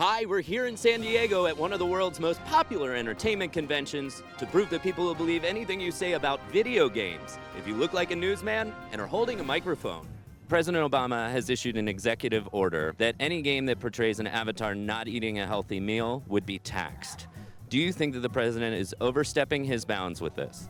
Hi, we're here in San Diego at one of the world's most popular entertainment conventions to prove that people will believe anything you say about video games if you look like a newsman and are holding a microphone. President Obama has issued an executive order that any game that portrays an avatar not eating a healthy meal would be taxed. Do you think that the president is overstepping his bounds with this?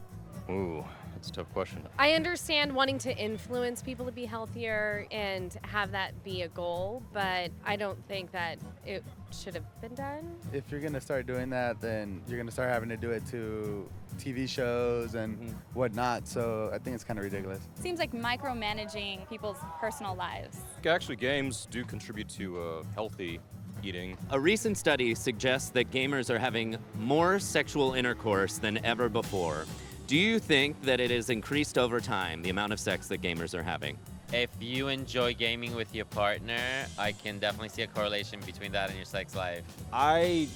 Ooh, that's a tough question. I understand wanting to influence people to be healthier and have that be a goal, but I don't think that it should have been done. If you're going to start doing that, then you're going to start having to do it to TV shows and whatnot. So I think it's kind of ridiculous. Seems like micromanaging people's personal lives. Actually, games do contribute to healthy eating. A recent study suggests that gamers are having more sexual intercourse than ever before. Do you think that it has increased over time, the amount of sex that gamers are having? If you enjoy gaming with your partner, I can definitely see a correlation between that and your sex life. I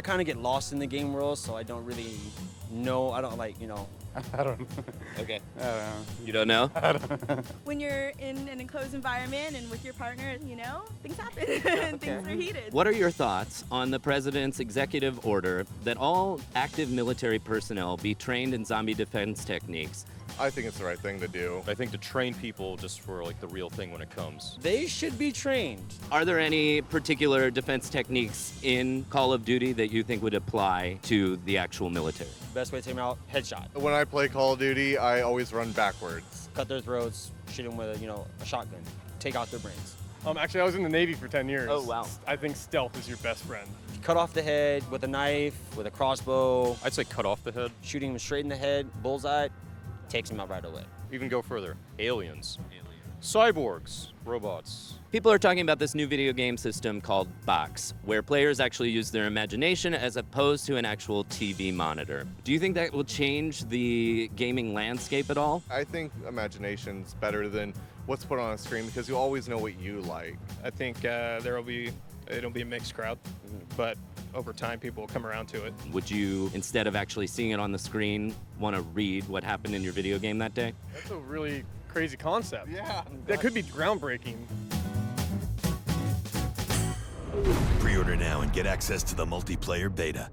kind of get lost in the game world, so I don't really know. I don't like, I don't know. Okay. I don't know. You don't know? When you're in an enclosed environment and with your partner, things happen. Things are heated. What are your thoughts on the president's executive order that all active military personnel be trained in zombie defense techniques? I think it's the right thing to do. I think to train people just for the real thing when it comes. They should be trained. Are there any particular defense techniques in Call of Duty that you think would apply to the actual military? Best way to take them out, headshot. When I play Call of Duty, I always run backwards. Cut their throats, shoot them with a shotgun, take out their brains. Actually, I was in the Navy for 10 years. Oh, wow. I think stealth is your best friend. Cut off the head with a knife, with a crossbow. I'd say cut off the head. Shooting them straight in the head, bullseye, takes them out right away. Even go further. Aliens. Cyborgs. Robots. People are talking about this new video game system called Box, where players actually use their imagination as opposed to an actual TV monitor. Do you think that will change the gaming landscape at all? I think imagination's better than what's put on a screen because you always know what you like. I think it'll be a mixed crowd, but over time people will come around to it. Would you, instead of actually seeing it on the screen, want to read what happened in your video game that day? That's a really crazy concept. Yeah. That could be groundbreaking. Pre-order now and get access to the multiplayer beta.